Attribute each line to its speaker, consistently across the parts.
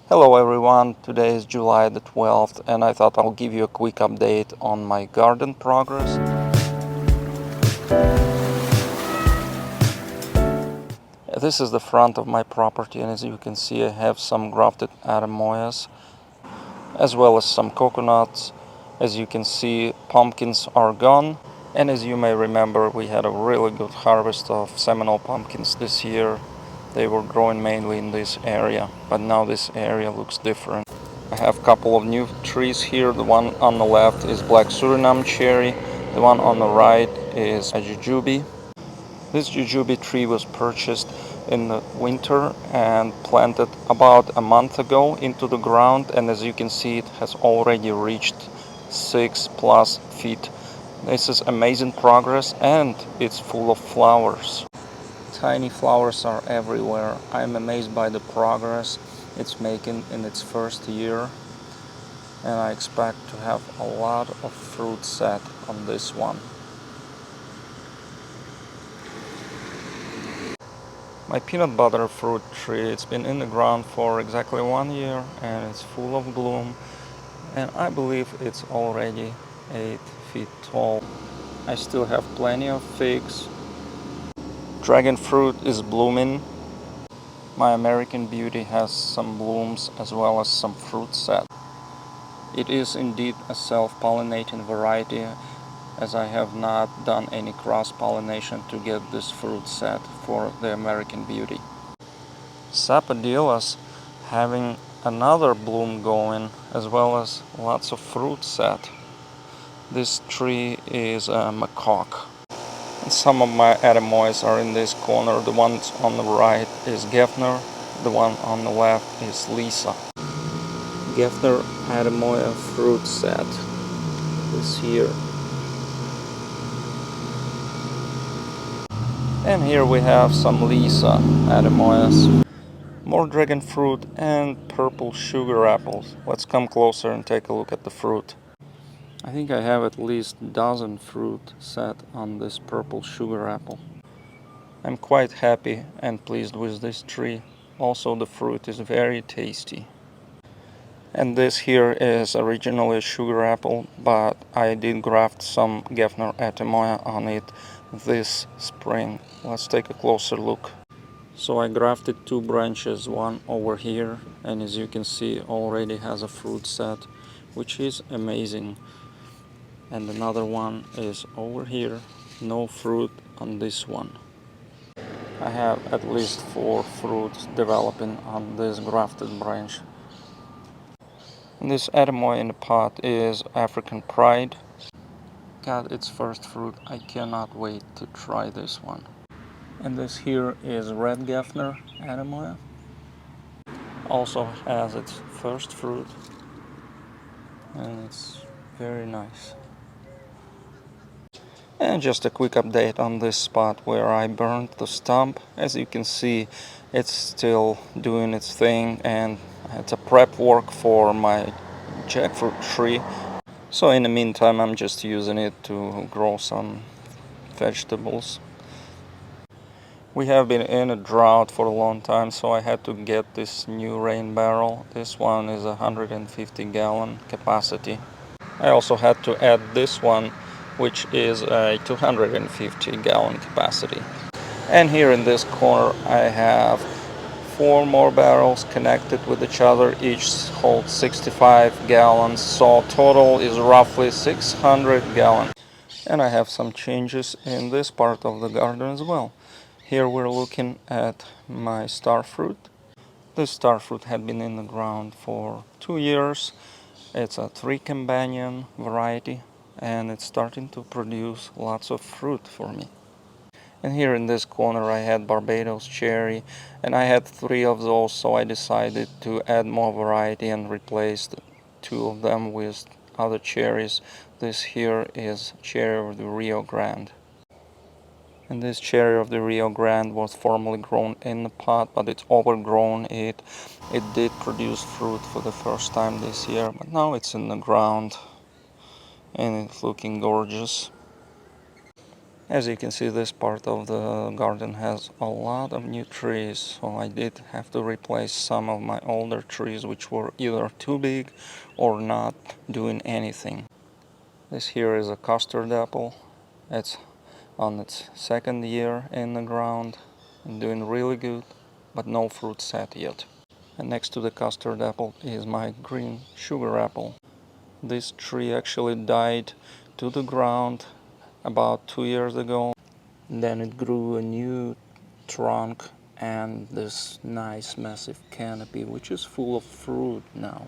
Speaker 1: Hello everyone, today is July the 12th and I thought I'll give you a quick update on my garden progress. This is the front of my property, and as you can see I have some grafted atemoyas as well as some coconuts. As you can see, pumpkins are gone, and as you may remember, we had a really good harvest of Seminole pumpkins this year. They were growing mainly in this area, but now this area looks different. I have a couple of new trees here. The one on the left is black Suriname cherry. The one on the right is a jujube. This jujube tree was purchased in the winter and planted about a month ago into the ground, and as you can see it has already reached 6+ feet. This is amazing progress, and it's full of flowers. Tiny flowers are everywhere. I'm amazed by the progress it's making in its first year, and I expect to have a lot of fruit set on this one. My peanut butter fruit tree, it's been in the ground for exactly 1 year and it's full of bloom, and I believe it's already 8 feet tall. I still have plenty of figs. Dragon fruit is blooming. My American Beauty has some blooms as well as some fruit set. It is indeed a self-pollinating variety, as I have not done any cross-pollination to get this fruit set for the American Beauty. Sapodillas having another bloom going, as well as lots of fruit set. This tree is a macaque. And some of my atemoys are in this corner. The one on the right is Gefner, the one on the left is Lisa. Gefner atemoya fruit set is here. And here we have some Lisa atemoyas. More dragon fruit and purple sugar apples. Let's come closer and take a look at the fruit. I think I have at least a dozen fruit set on this purple sugar apple. I'm quite happy and pleased with this tree. Also, the fruit is very tasty. And this here is originally a sugar apple, but I did graft some Gefner atemoya on it this spring. Let's take a closer look. So I grafted 2 branches, one over here, and as you can see already has a fruit set, which is amazing. And another one is over here, no fruit on this one. I have at least 4 fruits developing on this grafted branch. And this atemoy in the pot is African Pride. Got its first fruit. I cannot wait to try this one. And this here is Red Gefner atemoya. Also has its first fruit, and it's very nice. And just a quick update on this spot where I burned the stump. As you can see, it's still doing its thing, and it's a prep work for my jackfruit tree. So in the meantime, I'm just using it to grow some vegetables. We have been in a drought for a long time, so I had to get this new rain barrel. This one is 150-gallon capacity. I also had to add this one, which is a 250-gallon capacity. And here in this corner I have 4 more barrels connected with each other. Each holds 65 gallons, so total is roughly 600 gallons. And I have some changes in this part of the garden as well. Here we're looking at my starfruit. This starfruit had been in the ground for 2 years. It's a 3 companion variety, and it's starting to produce lots of fruit for me. And here in this corner I had Barbados cherry, and I had 3 of those, so I decided to add more variety and replace 2 of them with other cherries. This here is cherry of the Rio Grande. And this cherry of the Rio Grande was formerly grown in the pot, but it's overgrown. It did produce fruit for the first time this year, but now it's in the ground and it's looking gorgeous. As you can see, this part of the garden has a lot of new trees, so I did have to replace some of my older trees which were either too big or not doing anything. This here is a custard apple. It's on its second year in the ground and doing really good, but no fruit set yet. And next to the custard apple is my green sugar apple. This tree actually died to the ground about 2 years ago. Then it grew a new trunk and this nice massive canopy which is full of fruit now.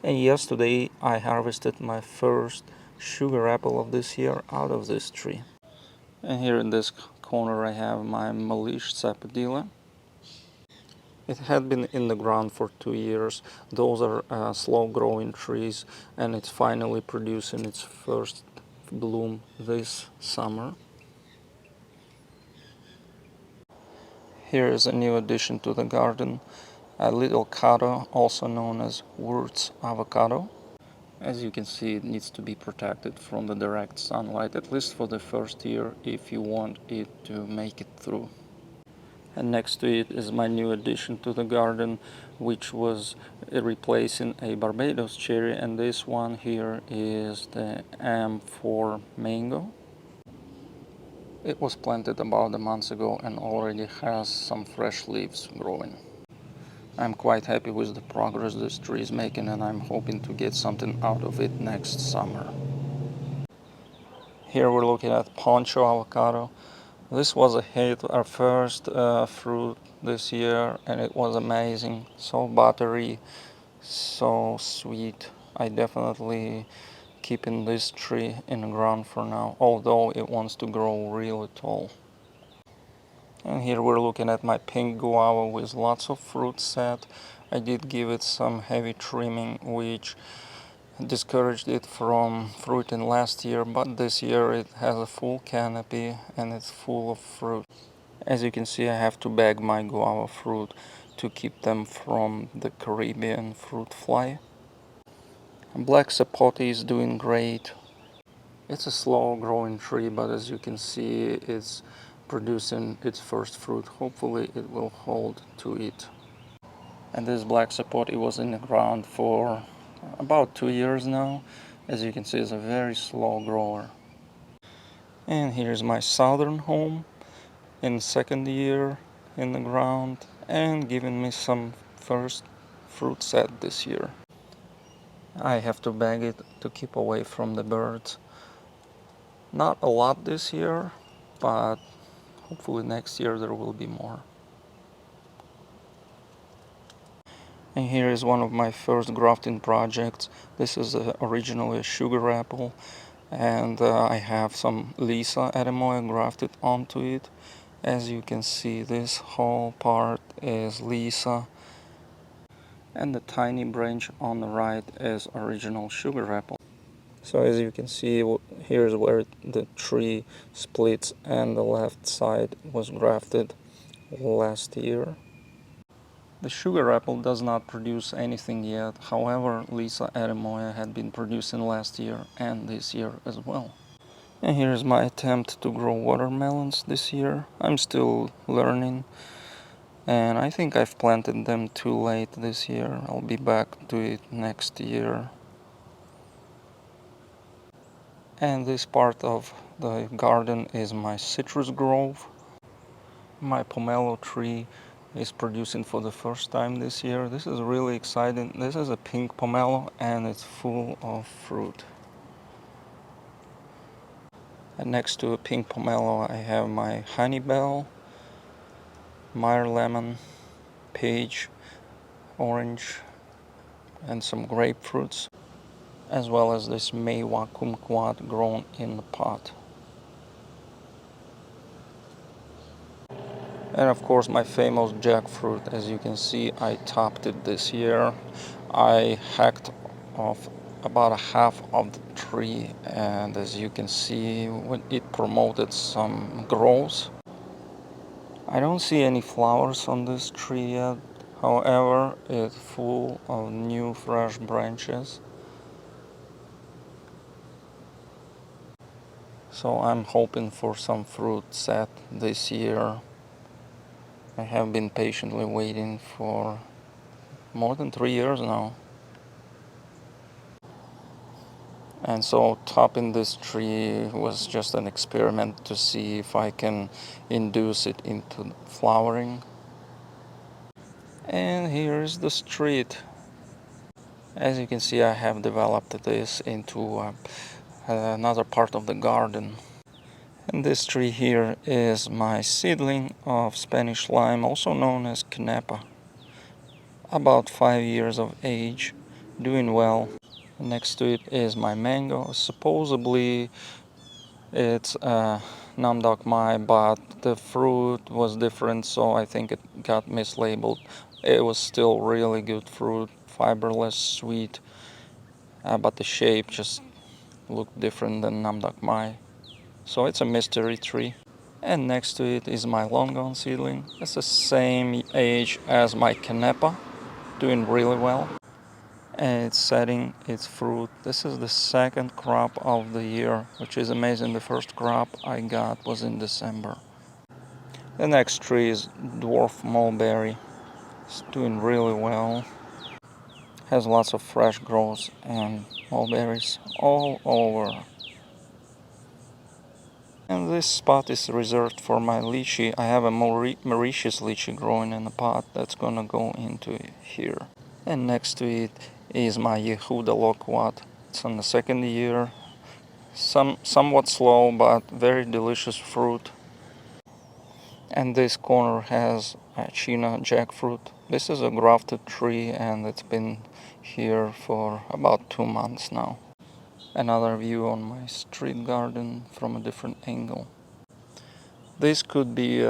Speaker 1: And yesterday I harvested my first sugar apple of this year out of this tree. And here in this corner I have my Malish sapodilla. It had been in the ground for 2 years. Those are slow growing trees, and it's finally producing its first bloom this summer. Here is a new addition to the garden, a little avocado, also known as Wurtz avocado. As you can see, it needs to be protected from the direct sunlight, at least for the first year, if you want it to make it through. And next to it is my new addition to the garden, which was replacing a Barbados cherry, and this one here is the M4 mango. It was planted about a month ago and already has some fresh leaves growing. I'm quite happy with the progress this tree is making, and I'm hoping to get something out of it next summer. Here we're looking at poncho avocado. This was a hit, our first fruit this year, and it was amazing. So buttery, so sweet. I definitely keeping this tree in the ground for now, although it wants to grow really tall. And here we're looking at my pink guava with lots of fruit set. I did give it some heavy trimming, which discouraged it from fruiting last year, but this year it has a full canopy and it's full of fruit. As you can see, I have to bag my guava fruit to keep them from the Caribbean fruit fly. Black sapote is doing great. It's a slow growing tree, but as you can see, it's producing its first fruit. Hopefully it will hold to it. And this black sapote was in the ground for about 2 years now. As you can see, it's a very slow grower. And here's my southern home in second year in the ground and giving me some first fruit set this year. I have to bag it to keep away from the birds. Not a lot this year, but hopefully next year there will be more. And here is one of my first grafting projects. This is originally a sugar apple, and I have some Lisa Eremoya grafted onto it. As you can see, this whole part is Lisa, and the tiny branch on the right is original sugar apple. So as you can see, here's where the tree splits, and the left side was grafted last year. The sugar apple does not produce anything yet. However, Lisa Eremoya had been producing last year and this year as well. And here's my attempt to grow watermelons this year. I'm still learning, and I think I've planted them too late this year. I'll be back to it next year. And this part of the garden is my citrus grove. My pomelo tree is producing for the first time this year. This is really exciting. This is a pink pomelo and it's full of fruit. And next to a pink pomelo I have my honeybell, Meyer lemon, peach, orange, and some grapefruits, as well as this Meiwa kumquat grown in the pot. And of course my famous jackfruit. As you can see, I topped it this year. I hacked off about a half of the tree, and as you can see, it promoted some growth. I don't see any flowers on this tree yet. However, it's full of new fresh branches. So I'm hoping for some fruit set this year. I have been patiently waiting for more than 3 years now. And so topping this tree was just an experiment to see if I can induce it into flowering. And here's the street. As you can see, I have developed this into another part of the garden. And this tree here is my seedling of Spanish lime, also known as Canepa. About 5 years of age, doing well. Next to it is my mango. Supposedly it's Namdok Mai, but the fruit was different, so I think it got mislabeled. It was still really good fruit, fiberless, sweet, but the shape just looked different than Namdok Mai. So it's a mystery tree. And next to it is my long gone seedling. It's the same age as my Canepa, doing really well. And it's setting its fruit. This is the second crop of the year, which is amazing. The first crop I got was in December. The next tree is dwarf mulberry. It's doing really well. Has lots of fresh growth and mulberries all over. And this spot is reserved for my lychee. I have a Mauritius lychee growing in a pot that's gonna go into here. And next to it is my Yehuda loquat. It's on the second year. Somewhat slow, but very delicious fruit. And this corner has a China jackfruit. This is a grafted tree and it's been here for about 2 months now. Another view on my street garden from a different angle. This could be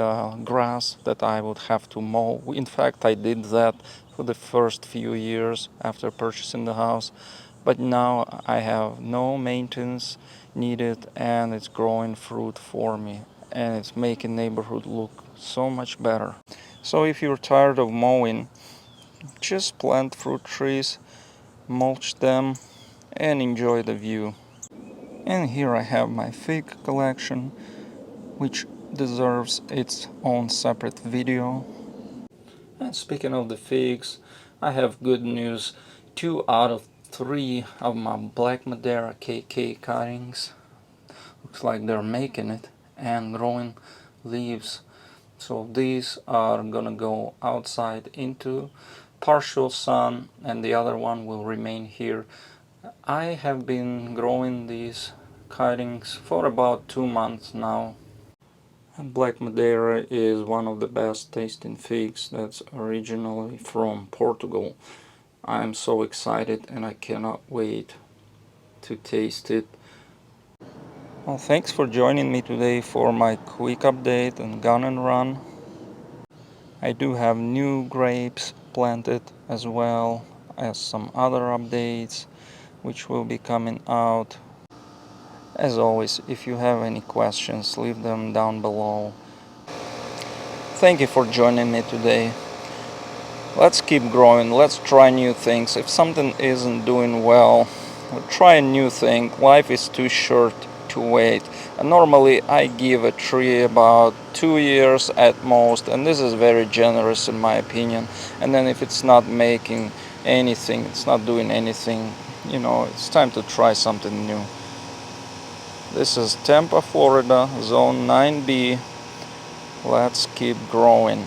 Speaker 1: grass that I would have to mow. In fact, I did that for the first few years after purchasing the house. But now I have no maintenance needed and it's growing fruit for me. And it's making neighborhood look so much better. So if you're tired of mowing, just plant fruit trees, mulch them, and enjoy the view. And here I have my fig collection, which deserves its own separate video. And speaking of the figs, I have good news. 2 out of 3 of my Black Madeira KK cuttings looks like they're making it and growing leaves. So these are gonna go outside into partial sun and the other one will remain here. I have been growing these cuttings for about 2 months now. And Black Madeira is one of the best tasting figs that's originally from Portugal. I'm so excited and I cannot wait to taste it. Well, thanks for joining me today for my quick update on Gun and Run. I do have new grapes planted as well as some other updates which will be coming out. As always, if you have any questions, leave them down below. Thank you for joining me today. Let's keep growing, let's try new things. If something isn't doing well, we'll try a new thing. Life is too short to wait. And normally I give a tree about 2 years at most, and this is very generous in my opinion. And then if it's not making anything, it's not doing anything, it's time to try something new. This is Tampa, Florida, Zone 9B. Let's keep growing.